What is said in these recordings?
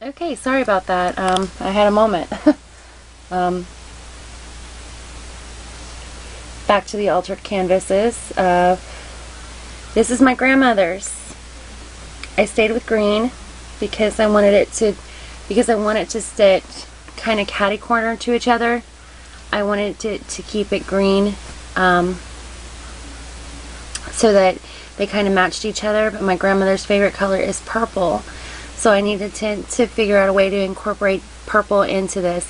Okay, sorry about that. I had a moment. Back to the altered canvases. This is my grandmother's. I stayed with green because I wanted it to sit kind of catty corner to each other. I wanted to keep it green so that they kind of matched each other, but my grandmother's favorite color is purple. So I needed to figure out a way to incorporate purple into this.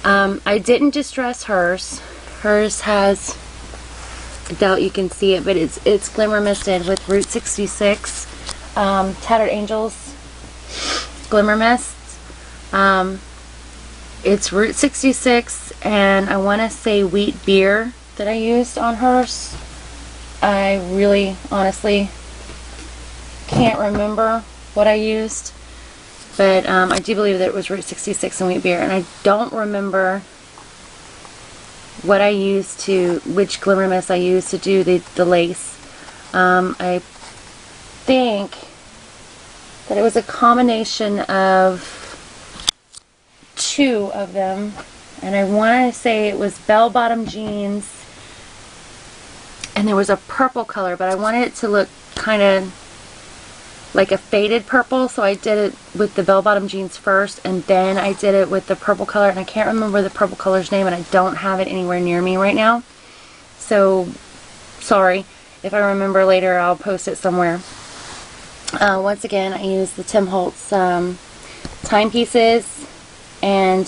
I didn't distress hers. Hers has, I doubt you can see it, but it's glimmer misted with Route 66 Tattered Angels Glimmer Mist. It's Route 66, and I want to say wheat beer that I used on hers. I really, honestly can't remember what I used, but I do believe that it was Route 66 and wheat beer, and I don't remember what I used which glimmer mist I used to do the lace. I think that it was a combination of two of them, and I want to say it was bell-bottom jeans, and there was a purple color, but I wanted it to look kind of like a faded purple, so I did it with the bell-bottom jeans first, and then I did it with the purple color, and I can't remember the purple color's name, and I don't have it anywhere near me right now, so sorry. If I remember later, I'll post it somewhere. Once again, I used the Tim Holtz timepieces and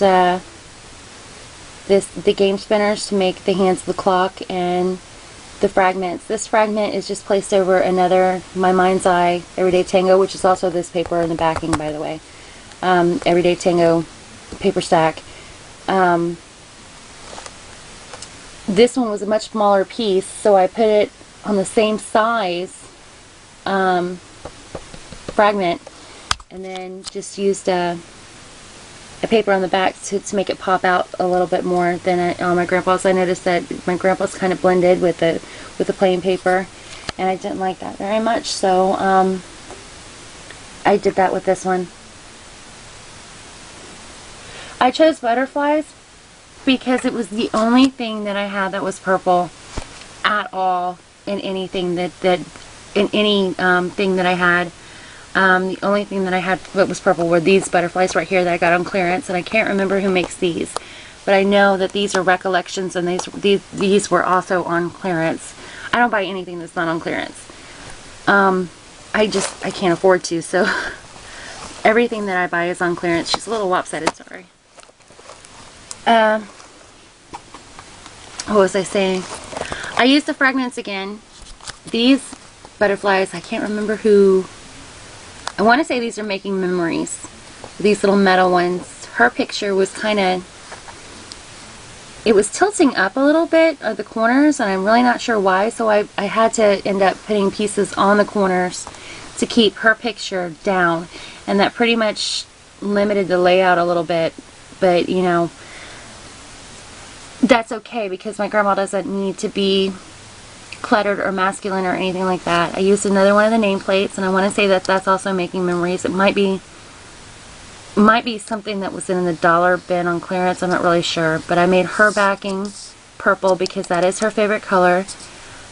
the game spinners to make the hands of the clock, and the fragments. This fragment is just placed over another My Mind's Eye Everyday Tango, which is also this paper in the backing, by the way. Everyday Tango paper stack. This one was a much smaller piece, so I put it on the same size fragment, and then just used a paper on the back to make it pop out a little bit more than on my grandpa's. I noticed that my grandpa's kind of blended with the plain paper, and I didn't like that very much, so I did that with this one. I chose butterflies because it was the only thing that I had that was purple at all in anything thing that I had. The only thing that I had that was purple were these butterflies right here that I got on clearance, and I can't remember who makes these, but I know that these are Recollections, and these were also on clearance. I don't buy anything that's not on clearance. I can't afford to, so everything that I buy is on clearance. She's a little lopsided, sorry. What was I saying? I used the fragments again. These butterflies, I can't remember who. I want to say these are Making Memories. These little metal ones. Her picture was kind of, it was tilting up a little bit at the corners, and I'm really not sure why, so I had to end up putting pieces on the corners to keep her picture down, and that pretty much limited the layout a little bit, but you know, that's okay because my grandma doesn't need to be cluttered or masculine or anything like that. I used another one of the nameplates, and I want to say that that's also Making Memories. It might be something that was in the dollar bin on clearance. I'm not really sure, but I made her backing purple because that is her favorite color.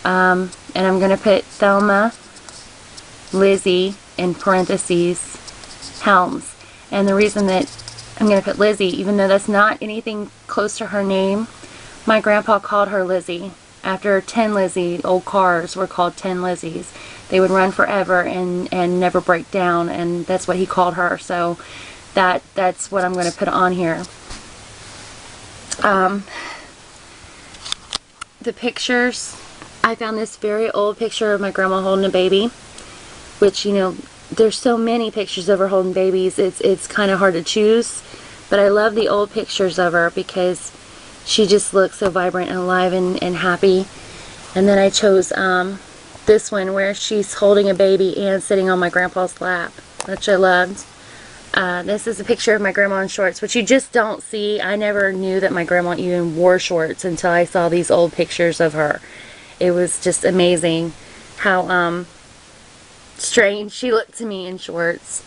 And I'm going to put Thelma, Lizzie, in parentheses, Helms. And the reason that I'm going to put Lizzie, even though that's not anything close to her name, my grandpa called her Lizzie. After Tin Lizzie, old cars were called Tin Lizzies. They would run forever and never break down, and that's what he called her. So that's what I'm going to put on here. The pictures, I found this very old picture of my grandma holding a baby, which, you know, there's so many pictures of her holding babies, it's kind of hard to choose, but I love the old pictures of her because she just looks so vibrant and alive and happy. And then I chose this one where she's holding a baby and sitting on my grandpa's lap, which I loved. This is a picture of my grandma in shorts, which you just don't see. I never knew that my grandma even wore shorts until I saw these old pictures of her. It was just amazing how strange she looked to me in shorts.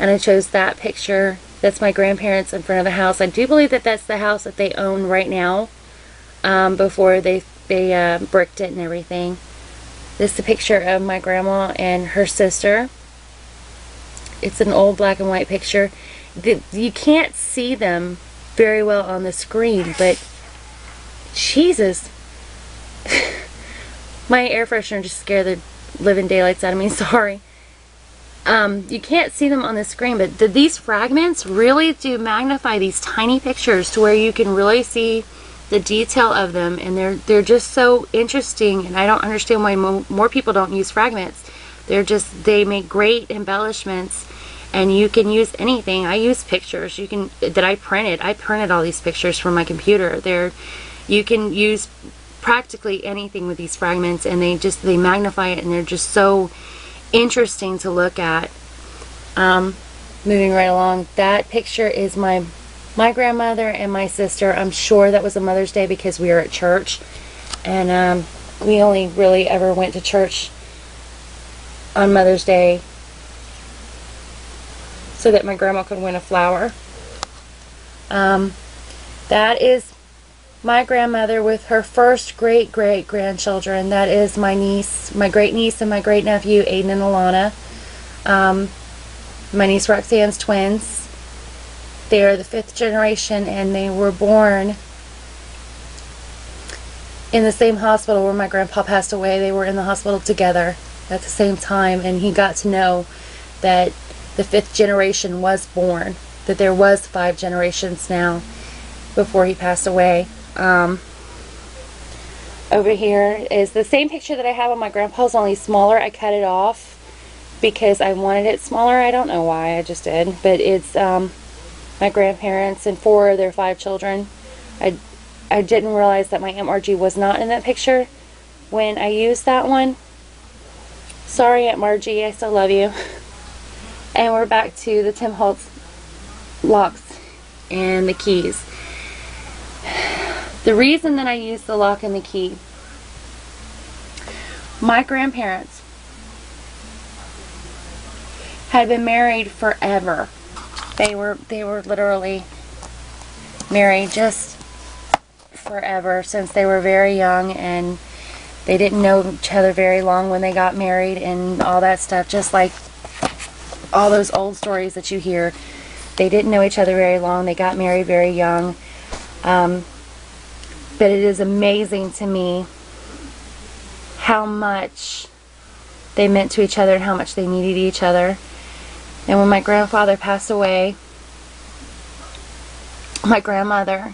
And I chose that picture That's my grandparents in front of the house. I do believe that that's the house that they own right now, before they bricked it and everything. This is a picture of my grandma and her sister. It's an old black and white picture. You can't see them very well on the screen, but Jesus. My air freshener just scared the living daylights out of me, sorry. You can't see them on the screen, but these fragments really do magnify these tiny pictures to where you can really see the detail of them, and they're just so interesting, and I don't understand why more people don't use fragments. They make great embellishments, and you can use anything. I use pictures that I printed. I printed all these pictures from my computer. You can use practically anything with these fragments, and they magnify it, and they're just so interesting to look at. Moving right along, that picture is my grandmother and my sister. I'm sure that was a Mother's Day because we were at church, and we only really ever went to church on Mother's Day so that my grandma could win a flower. That is my grandmother with her first great-great-grandchildren. That is my niece, my great-niece and my great-nephew, Aiden and Alana. My niece Roxanne's twins. They are the 5th generation, and they were born in the same hospital where my grandpa passed away. They were in the hospital together at the same time, and he got to know that the 5th generation was born, that there was 5 generations now before he passed away. Over here is the same picture that I have on my grandpa's, only smaller. I cut it off because I wanted it smaller. I don't know why, I just did. But it's my grandparents and 4 of their 5 children. I didn't realize that my Aunt Margie was not in that picture when I used that one. Sorry, Aunt Margie, I still love you. And we're back to the Tim Holtz locks and the keys. The reason that I use the lock and the key, my grandparents had been married forever. They were literally married just forever, since they were very young, and they didn't know each other very long when they got married and all that stuff, just like all those old stories that you hear. They didn't know each other very long. They got married very young. But it is amazing to me how much they meant to each other and how much they needed each other. And when my grandfather passed away, my grandmother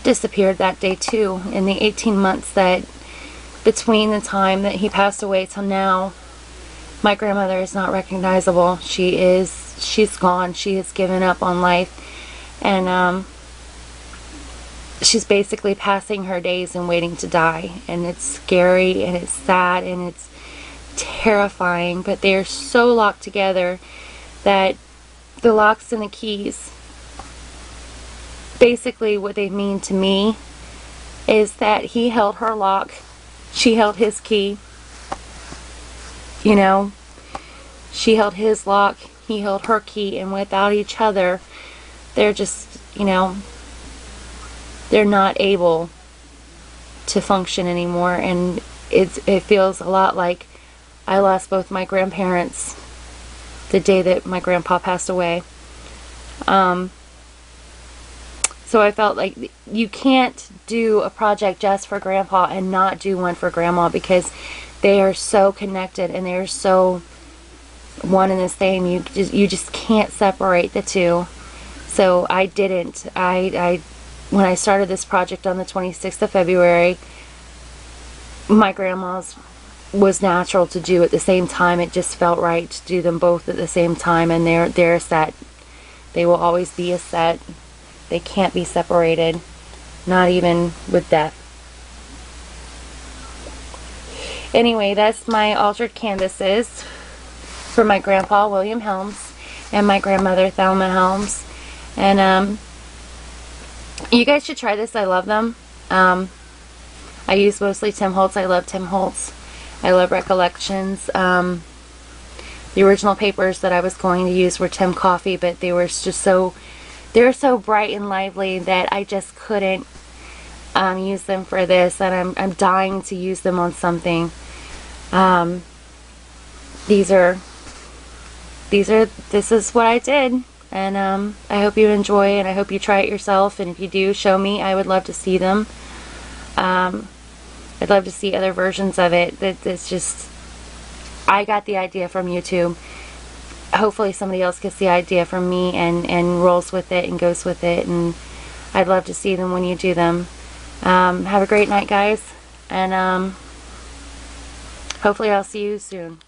disappeared that day too. In the 18 months that between the time that he passed away till now, my grandmother is not recognizable. She's gone. She has given up on life, and she's basically passing her days and waiting to die. And it's scary, and it's sad, and it's terrifying, but they are so locked together that the locks and the keys, basically what they mean to me is that he held her lock, she held his key, you know, she held his lock, he held her key, and without each other, they're just, you know, they're not able to function anymore. And it feels a lot like I lost both my grandparents the day that my grandpa passed away. So I felt like you can't do a project just for grandpa and not do one for grandma, because they are so connected and they are so one and the same. You just can't separate the two. So I didn't. When I started this project on the 26th of February, my grandma's was natural to do at the same time. It just felt right to do them both at the same time, and they're a set. They will always be a set. They can't be separated, not even with death. Anyway, that's my altered canvases for my grandpa, William Helms, and my grandmother, Thelma Helms. And you guys should try this. I love them. I use mostly Tim Holtz. I love Tim Holtz. I love Recollections. The original papers that I was going to use were Tim Coffee, but they were just so, they were so bright and lively that I just couldn't use them for this, and I'm dying to use them on something. This is what I did, and I hope you enjoy, and I hope you try it yourself, and if you do, show me. I would love to see them. I'd love to see other versions of it. It's just, I got the idea from YouTube. Hopefully somebody else gets the idea from me and rolls with it and goes with it, and I'd love to see them when you do them. Have a great night, guys, and hopefully I'll see you soon.